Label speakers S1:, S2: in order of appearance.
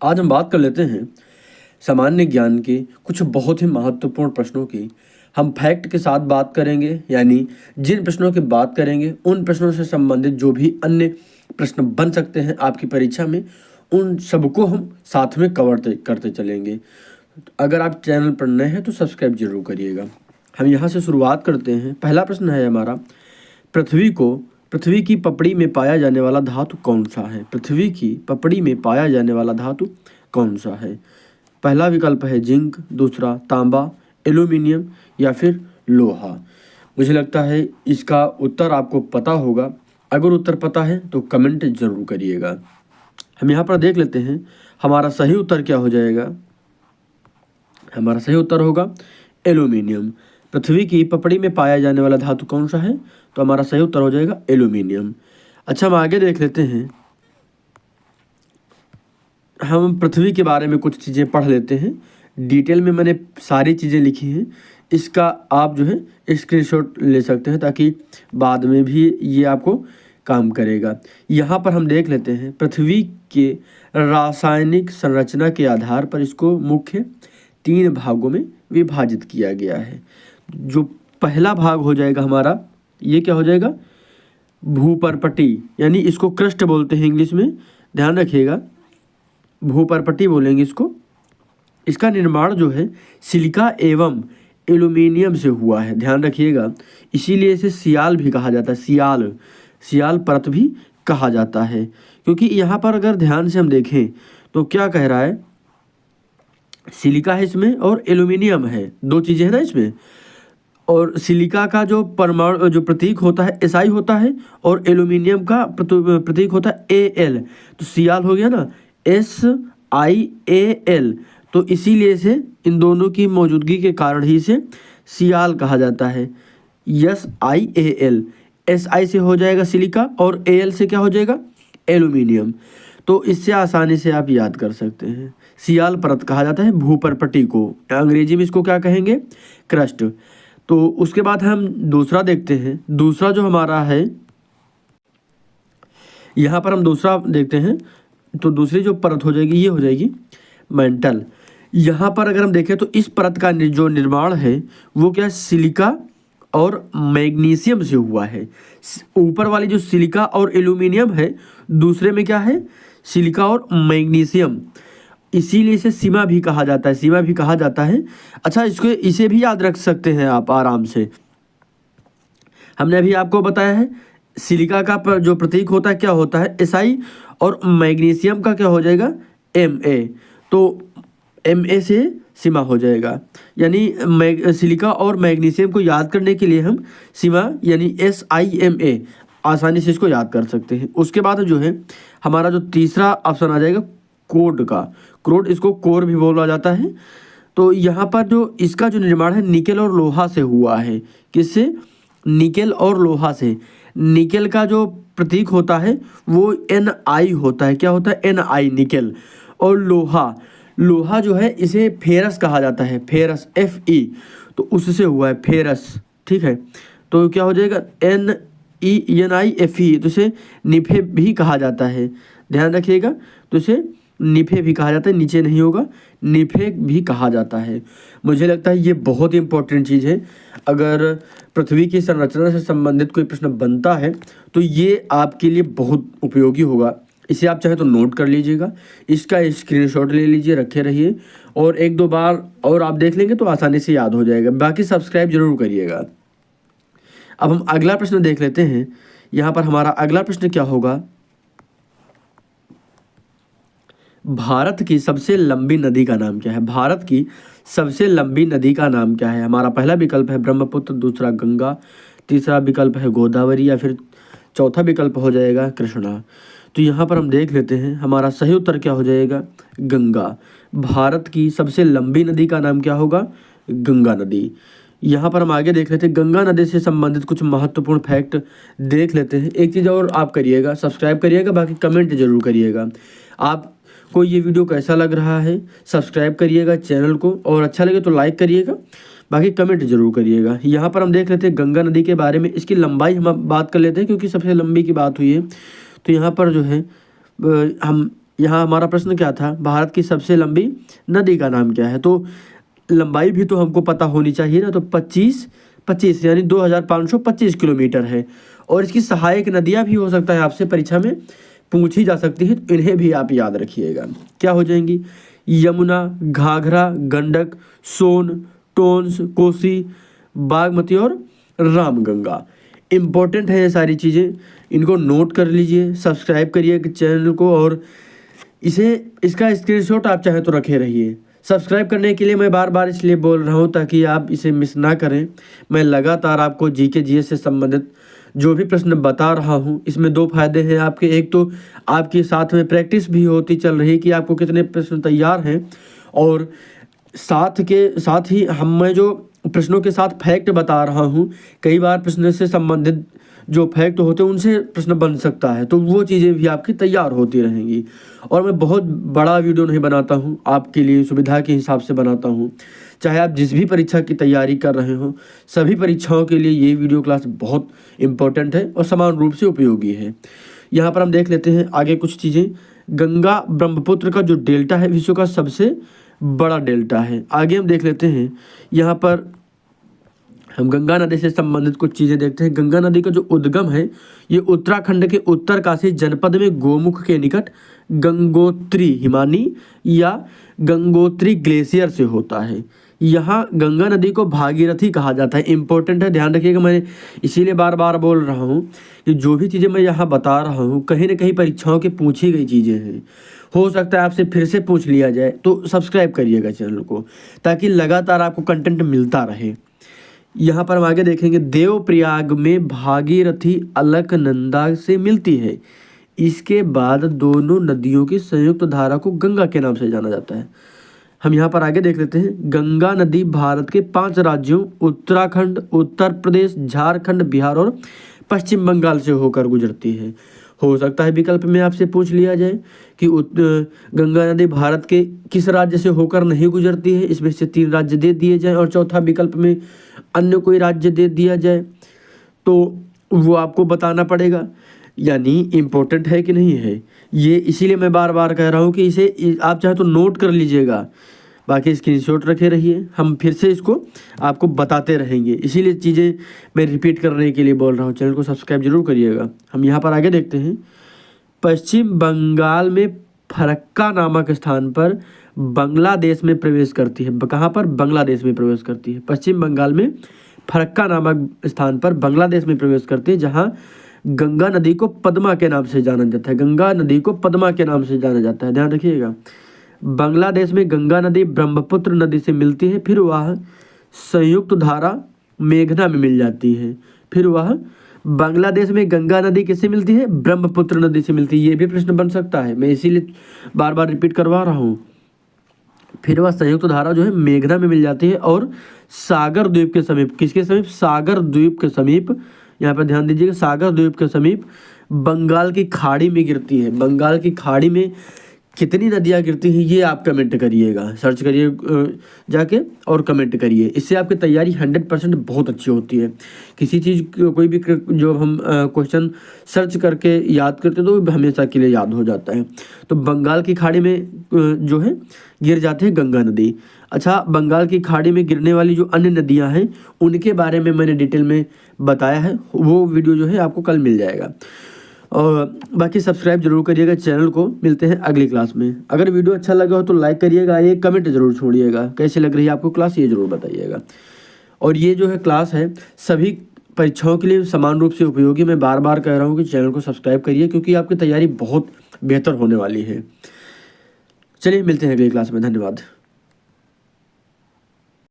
S1: आज हम बात कर लेते हैं सामान्य ज्ञान के कुछ बहुत ही महत्वपूर्ण प्रश्नों की। हम फैक्ट के साथ बात करेंगे, यानी जिन प्रश्नों की बात करेंगे उन प्रश्नों से संबंधित जो भी अन्य प्रश्न बन सकते हैं आपकी परीक्षा में, उन सबको हम साथ में कवर करते चलेंगे। अगर आप चैनल पर नए हैं तो सब्सक्राइब जरूर करिएगा। हम यहाँ से शुरुआत करते हैं। पहला प्रश्न है हमारा, पृथ्वी की पपड़ी में पाया जाने वाला धातु कौन सा है? पृथ्वी की पपड़ी में पाया जाने वाला धातु कौन सा है? पहला विकल्प है जिंक, दूसरा तांबा, एल्यूमिनियम या फिर लोहा। मुझे लगता है इसका उत्तर आपको पता होगा। अगर उत्तर पता है तो कमेंट जरूर करिएगा। हम यहाँ पर देख लेते हैं हमारा सही उत्तर क्या हो जाएगा। हमारा सही उत्तर होगा एल्यूमिनियम। पृथ्वी की पपड़ी में पाया जाने वाला धातु कौन सा है? तो हमारा सही उत्तर हो जाएगा एल्यूमिनियम। अच्छा, हम आगे देख लेते हैं। हम पृथ्वी के बारे में कुछ चीज़ें पढ़ लेते हैं। डिटेल में मैंने सारी चीज़ें लिखी हैं, इसका आप जो है स्क्रीनशॉट ले सकते हैं ताकि बाद में भी ये आपको काम करेगा। यहाँ पर हम देख लेते हैं पृथ्वी के रासायनिक संरचना के आधार पर इसको मुख्य 3 भागों में विभाजित किया गया है। जो पहला भाग हो जाएगा हमारा, ये क्या हो जाएगा? भूपर्पटी, यानी इसको क्रस्ट बोलते हैं इंग्लिश में, ध्यान रखिएगा, भूपर्पटी बोलेंगे इसको। इसका निर्माण जो है सिलिका एवं एल्यूमिनियम से हुआ है, ध्यान रखिएगा। इसीलिए इसे सियाल भी कहा जाता है, सियाल परत भी कहा जाता है। क्योंकि यहाँ पर अगर ध्यान से हम देखें तो क्या कह रहा है, सिलिका है इसमें और एल्यूमिनियम है, 2 चीज़ें हैं ना इसमें। और सिलिका का जो परमाणु जो प्रतीक होता है SI होता है, और एल्यूमिनियम का प्रतीक होता है AL। तो सियाल हो गया ना, SIAL। तो इसीलिए से इन दोनों की मौजूदगी के कारण ही इसे सियाल कहा जाता है। SIAL, SI से हो जाएगा सिलिका और AL से क्या हो जाएगा? एल्यूमिनियम। तो इससे आसानी से आप याद कर सकते हैं। सियाल परत कहा जाता है भूपर्पटी को, अंग्रेजी में इसको क्या कहेंगे? क्रस्ट। तो उसके बाद हम दूसरा देखते हैं। दूसरा जो हमारा है, यहाँ पर हम दूसरा देखते हैं, तो दूसरी जो परत हो जाएगी ये हो जाएगी मेंटल। यहाँ पर अगर हम देखें तो इस परत का जो निर्माण है वो क्या, सिलिका और मैग्नीशियम से हुआ है। ऊपर वाली जो सिलिका और एल्यूमिनियम है, दूसरे में क्या है? सिलिका और मैग्नीशियम। इसीलिए इसे सीमा भी कहा जाता है, अच्छा, इसे भी याद रख सकते हैं आप आराम से। हमने अभी आपको बताया है सिलिका का जो प्रतीक होता है क्या होता है? SI, और मैग्नीशियम का क्या हो जाएगा? MA। तो MA से सीमा हो जाएगा, यानी सिलिका और मैग्नीशियम को याद करने के लिए हम सीमा यानी SIMA आसानी से इसको याद कर सकते हैं। उसके बाद जो है हमारा जो तीसरा ऑप्शन आ जाएगा कोड का। क्रोड, इसको कोर भी बोला जाता है। तो यहाँ पर जो इसका जो निर्माण है निकेल और लोहा से हुआ है। किससे? निकेल और लोहा से। निकेल का जो प्रतीक होता है वो NI होता है। क्या होता है? NI, nickel. और लोहा जो है इसे फेरस कहा जाता है, फेरस, FE। तो उससे हुआ है फेरस, ठीक है। तो क्या हो जाएगा? NIFE। तो इसे निफे भी कहा जाता है, ध्यान रखिएगा। तो इसे निफे भी कहा जाता है, नीचे नहीं होगा, निफे भी कहा जाता है। मुझे लगता है ये बहुत ही इंपॉर्टेंट चीज़ है। अगर पृथ्वी की संरचना से संबंधित कोई प्रश्न बनता है तो ये आपके लिए बहुत उपयोगी होगा। इसे आप चाहे तो नोट कर लीजिएगा, इसका स्क्रीनशॉट ले लीजिए, रखे रहिए, और 1-2 बार और आप देख लेंगे तो आसानी से याद हो जाएगा। बाकी सब्सक्राइब जरूर करिएगा। अब हम अगला प्रश्न देख लेते हैं। यहाँ पर हमारा अगला प्रश्न क्या होगा, भारत की सबसे लंबी नदी का नाम क्या है? भारत की सबसे लंबी नदी का नाम क्या है? हमारा पहला विकल्प है ब्रह्मपुत्र, दूसरा गंगा, तीसरा विकल्प है गोदावरी, या फिर चौथा विकल्प हो जाएगा कृष्णा। तो यहाँ पर हम देख लेते हैं हमारा सही उत्तर क्या हो जाएगा? गंगा। भारत की सबसे लंबी नदी का नाम क्या होगा? गंगा नदी। यहाँ पर हम आगे देख लेते हैं गंगा नदी से संबंधित कुछ महत्वपूर्ण फैक्ट देख लेते हैं। एक चीज़ और आप करिएगा, सब्सक्राइब करिएगा, बाकी कमेंट जरूर करिएगा। आपको ये वीडियो कैसा लग रहा है सब्सक्राइब करिएगा चैनल को, और अच्छा लगे तो लाइक करिएगा, बाकी कमेंट जरूर करिएगा। यहाँ पर हम देख लेते हैं गंगा नदी के बारे में। इसकी लंबाई हम बात कर लेते हैं क्योंकि सबसे लंबी की बात हुई है। तो यहाँ पर जो है हम यहाँ हमारा प्रश्न क्या था, भारत की सबसे लंबी नदी का नाम क्या है। तो लंबाई भी तो हमको पता होनी चाहिए ना, तो 25 यानी 2525 किलोमीटर है। और इसकी सहायक नदियाँ भी हो सकता है आपसे परीक्षा में पूछी जा सकती है, तो इन्हें भी आप याद रखिएगा। क्या हो जाएंगी, यमुना, घाघरा, गंडक, सोन, टोंस, कोसी, बागमती और रामगंगा। इम्पोर्टेंट है ये सारी चीज़ें, इनको नोट कर लीजिए, सब्सक्राइब करिए चैनल को, और इसका स्क्रीनशॉट आप चाहे तो रखे रहिए। सब्सक्राइब करने के लिए मैं बार बार इसलिए बोल रहा हूँ ताकि आप इसे मिस ना करें। मैं लगातार आपको जीके जीएस से संबंधित जो भी प्रश्न बता रहा हूँ, इसमें 2 फायदे हैं आपके। एक तो आपके साथ में प्रैक्टिस भी होती चल रही कि आपको कितने प्रश्न तैयार हैं, और साथ ही मैं जो प्रश्नों के साथ फैक्ट बता रहा हूँ, कई बार प्रश्न से संबंधित जो फैक्ट होते हैं उनसे प्रश्न बन सकता है, तो वो चीज़ें भी आपकी तैयार होती रहेंगी। और मैं बहुत बड़ा वीडियो नहीं बनाता हूँ, आपके लिए सुविधा के हिसाब से बनाता हूँ। चाहे आप जिस भी परीक्षा की तैयारी कर रहे हो, सभी परीक्षाओं के लिए ये वीडियो क्लास बहुत इम्पोर्टेंट है और समान रूप से उपयोगी है। यहाँ पर हम देख लेते हैं आगे कुछ चीज़ें। गंगा ब्रह्मपुत्र का जो डेल्टा है विश्व का सबसे बड़ा डेल्टा है। आगे हम देख लेते हैं, यहाँ पर हम गंगा नदी से संबंधित कुछ चीज़ें देखते हैं। गंगा नदी का जो उद्गम है ये उत्तराखंड के उत्तरकाशी जनपद में गोमुख के निकट गंगोत्री हिमानी या गंगोत्री ग्लेशियर से होता है। यहाँ गंगा नदी को भागीरथी कहा जाता है। इम्पोर्टेंट है, ध्यान रखिएगा। मैं इसीलिए बार बार बोल रहा हूँ कि जो भी चीज़ें मैं यहाँ बता रहा हूँ कहीं ना कहीं परीक्षाओं की पूछी गई चीज़ें हैं। हो सकता है आपसे फिर से पूछ लिया जाए, तो सब्सक्राइब करिएगा चैनल को ताकि लगातार आपको कंटेंट मिलता रहे। यहाँ पर हम आगे देखेंगे, देवप्रयाग में भागीरथी अलकनंदा से मिलती है। इसके बाद दोनों नदियों की संयुक्त धारा को गंगा के नाम से जाना जाता है। हम यहाँ पर आगे देख लेते हैं, गंगा नदी भारत के 5 राज्यों उत्तराखंड, उत्तर प्रदेश, झारखंड, बिहार और पश्चिम बंगाल से होकर गुजरती है। हो सकता है विकल्प में आपसे पूछ लिया जाए कि गंगा नदी भारत के किस राज्य से होकर नहीं गुजरती है, इसमें से 3 राज्य दे दिए जाएं और चौथा विकल्प में अन्य कोई राज्य दे दिया जाए, तो वो आपको बताना पड़ेगा। यानी इम्पोर्टेंट है कि नहीं है ये, इसीलिए मैं बार बार कह रहा हूँ कि इसे आप चाहे तो नोट कर लीजिएगा, बाकी स्क्रीनशॉट रखे रहिए। हम फिर से इसको आपको बताते रहेंगे, इसीलिए चीज़ें मैं रिपीट करने के लिए बोल रहा हूँ। चैनल को सब्सक्राइब जरूर करिएगा। हम यहाँ पर आगे देखते हैं, पश्चिम बंगाल में फरक्का नामक स्थान पर बांग्लादेश में प्रवेश करती है। कहाँ पर, बांग्लादेश में प्रवेश करती है। पश्चिम बंगाल में फरक्का नामक स्थान पर बांग्लादेश में प्रवेश करती है, जहाँ गंगा नदी को पद्मा के नाम से जाना जाता है। गंगा नदी को पद्मा के नाम से जाना जाता है, ध्यान रखिएगा। बांग्लादेश में गंगा नदी ब्रह्मपुत्र नदी से मिलती है, फिर वह संयुक्त धारा मेघना में मिल जाती है। फिर वह बांग्लादेश में गंगा नदी किससे मिलती है, ब्रह्मपुत्र नदी से मिलती है। ये भी प्रश्न बन सकता है, मैं इसीलिए बार बार रिपीट करवा रहा हूँ। फिर वह संयुक्त धारा जो है मेघना में मिल जाती है और सागर द्वीप के समीप, किसके समीप, सागर द्वीप के समीप, यहाँ पर ध्यान दीजिएगा, सागर द्वीप के समीप बंगाल की खाड़ी में गिरती है। बंगाल की खाड़ी में कितनी नदियाँ गिरती हैं ये आप कमेंट करिएगा, सर्च करिए जाके और कमेंट करिए। इससे आपकी तैयारी 100% बहुत अच्छी होती है। किसी चीज़ कोई भी जो हम क्वेश्चन सर्च करके याद करते हैं तो हमेशा के लिए याद हो जाता है। तो बंगाल की खाड़ी में जो है गिर जाते हैं गंगा नदी। अच्छा, बंगाल की खाड़ी में गिरने वाली जो अन्य नदियाँ हैं उनके बारे में मैंने डिटेल में बताया है, वो वीडियो जो है आपको कल मिल जाएगा। और बाकी सब्सक्राइब जरूर करिएगा चैनल को। मिलते हैं अगली क्लास में। अगर वीडियो अच्छा लगा हो तो लाइक करिएगा, ये कमेंट जरूर छोड़िएगा कैसे लग रही है आपको क्लास, ये जरूर बताइएगा। और ये जो है क्लास है सभी परीक्षाओं के लिए समान रूप से उपयोगी। मैं बार बार कह रहा हूँ कि चैनल को सब्सक्राइब करिए क्योंकि आपकी तैयारी बहुत बेहतर होने वाली है। चलिए मिलते हैं अगली क्लास में, धन्यवाद।